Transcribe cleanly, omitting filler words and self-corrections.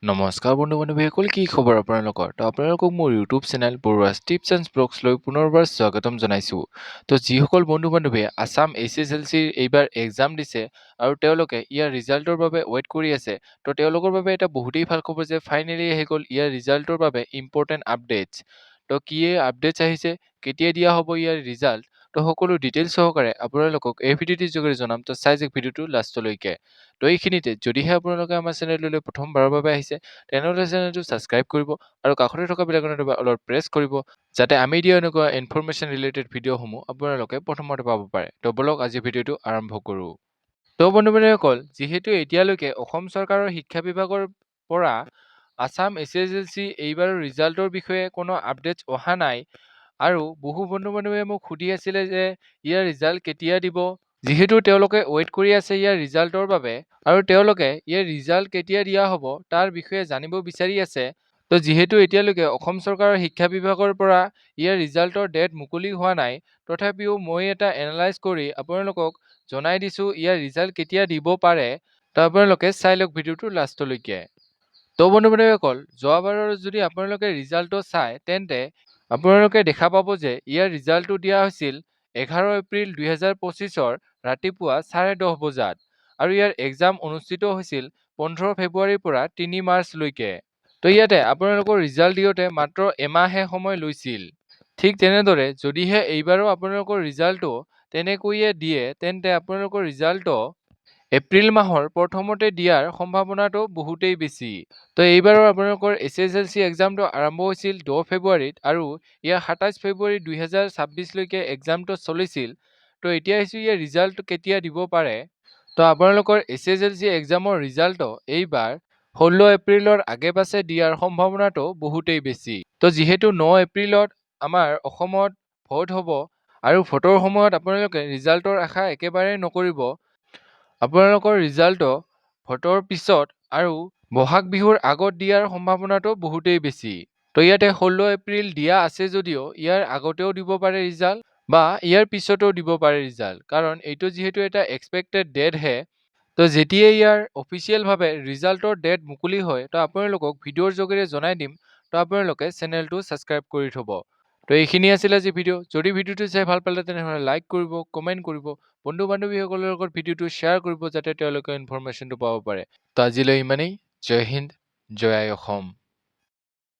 নমস্কাৰ বন্ধু-বান্ধৱীসকল, কি খবৰ আপোনালোকৰ? তো আপোনালোকক মোৰ ইউটিউব চেনেল বৰুৱাছ টিপছ এণ্ড ব্লগছলৈ পুনৰবাৰ স্বাগতম জনাইছোঁ। তো যিসকল বন্ধু-বান্ধৱীয়ে আছাম HSLCৰ এইবাৰ এক্সাম দিছে আৰু তেওঁলোকে ইয়াৰ ৰিজাল্টৰ বাবে ৱেইট কৰি আছে, তো তেওঁলোকৰ বাবে এটা বহুতেই ভাল খবৰ যে ফাইনেলি আহি গ'ল ইয়াৰ ৰিজাল্টৰ বাবে ইম্পৰ্টেণ্ট আপডেটছ। তো কি আপডেটছ আহিছে, কেতিয়া দিয়া হ'ব ইয়াৰ ৰিজাল্ট, তো সকলো ডিটেইলছ সহকাৰে আপোনালোকক এই ভিডিঅ'টিৰ যোগেৰে জনাম। তো চাই যাওক ভিডিঅ'টো লাষ্টলৈকে। তো এইখিনিতে যদিহে আপোনালোকে আমাৰ চেনেললৈ প্ৰথমবাৰৰ বাবে আহিছে, তেনেহ'লে চেনেলটো ছাবস্ক্ৰাইব কৰিব আৰু কাষতে থকা বেল আইকনটো অলপ প্ৰেছ কৰিব, যাতে আমি দিয়া এনেকুৱা ইনফৰমেশ্যন ৰিলেটেড ভিডিঅ'সমূহ আপোনালোকে প্ৰথমতে পাব পাৰে। তো বলক আজি ভিডিঅ'টো আৰম্ভ কৰোঁ। তো বন্ধু-বান্ধৱীসকল, যিহেতু এতিয়ালৈকে অসম চৰকাৰৰ শিক্ষা বিভাগৰ পৰা আছাম HSLC এইবাৰৰ ৰিজাল্টৰ বিষয়ে কোনো আপডেটছ অহা নাই আৰু বহু বন্ধু-বান্ধৱীয়ে মোক সুধি আছিলে যে ইয়াৰ ৰিজাল্ট কেতিয়া দিব, যিহেতু তেওঁলোকে ৱেইট কৰি আছে ইয়াৰ ৰিজাল্টৰ বাবে আৰু তেওঁলোকে ইয়াৰ ৰিজাল্ট কেতিয়া দিয়া হ'ব তাৰ বিষয়ে জানিব বিচাৰি আছে। তো যিহেতু এতিয়ালৈকে অসম চৰকাৰৰ শিক্ষা বিভাগৰ পৰা ইয়াৰ ৰিজাল্টৰ ডেট মুকলি হোৱা নাই, তথাপিও মই এটা এনালাইজ কৰি আপোনালোকক জনাই দিছোঁ ইয়াৰ ৰিজাল্ট কেতিয়া দিব পাৰে। তো আপোনালোকে চাই লওক ভিডিঅ'টো লাষ্টলৈকে। তো বন্ধু-বান্ধৱীসকল, যোৱাবাৰৰ যদি আপোনালোকে ৰিজাল্টটো চায়, তেন্তে আপোনালোকে দেখা পাব যে ইয়াৰ ৰিজাল্টটো দিয়া হৈছিল 11 এপ্ৰিল 2025 ৰাতিপুৱা 10:30 বজাত আৰু ইয়াৰ এক্সাম অনুষ্ঠিত হৈছিল 15 ফেব্ৰুৱাৰীৰ পৰা 3 মাৰ্চলৈকে। তো ইয়াতে আপোনালোকৰ ৰিজাল্ট দিওঁতে মাত্ৰ এমাহে সময় লৈছিল। ঠিক তেনেদৰে যদিহে এইবাৰো আপোনালোকৰ ৰিজাল্টটো তেনেকৈয়ে দিয়ে, তেন্তে আপোনালোকৰ ৰিজাল্টটো এপ্ৰিল মাহৰ প্ৰথমতে দিয়াৰ সম্ভাৱনাটো বহুতেই বেছি। তো এইবাৰৰ আপোনালোকৰ HSLC এক্সামটো আৰম্ভ হৈছিল 10 ফেব্ৰুৱাৰীত আৰু ইয়াৰ 27 ফেব্ৰুৱাৰী 2026লৈকে এক্সামটো চলিছিল। তো এতিয়া আহিছোঁ ইয়াৰ ৰিজাল্ট কেতিয়া দিব পাৰে। তো আপোনালোকৰ HSLC এক্সামৰ ৰিজাল্টটো এইবাৰ 16 এপ্ৰিলৰ আগে পাছে দিয়াৰ সম্ভাৱনাটো বহুতেই বেছি। তো যিহেতু 9 এপ্ৰিলত আমাৰ অসমত ভোট হ'ব আৰু ভোটৰ সময়ত আপোনালোকে ৰিজাল্টৰ আশা একেবাৰে নকৰিব। আপোনালোকৰ ৰিজাল্টটো ভোটৰ পিছত আৰু বহাগ বিহুৰ আগত দিয়াৰ সম্ভাৱনাটো বহুতেই বেছি। তো ইয়াতে 16 এপ্ৰিল দিয়া আছে যদিও ইয়াৰ আগতেও দিব পাৰে ৰিজাল্ট বা ইয়াৰ পিছতো দিব পাৰে ৰিজাল্ট, কাৰণ এইটো যিহেতু এটা এক্সপেক্টেড ডেটহে। তো যেতিয়াই ইয়াৰ অফিচিয়েলভাৱে ৰিজাল্টৰ ডেট মুকলি হয়, তো আপোনালোকক ভিডিঅ'ৰ যোগেৰে জনাই দিম। তো আপোনালোকে চেনেলটো ছাবস্ক্ৰাইব কৰি থ'ব। তো এইখিনি আছিল আজি ভিডিঅ'। যদি ভিডিঅ'টো চাই ভাল পালে তেনেহ'লে লাইক কৰিব, কমেণ্ট কৰিব, বন্ধু-বান্ধৱীসকলৰ লগত ভিডিঅ'টো শ্বেয়াৰ কৰিব, যাতে তেওঁলোকে ইনফৰমেশ্যনটো পাব পাৰে। তো আজিলৈ ইমানেই। জয় হিন্দ, জয় আই অসম।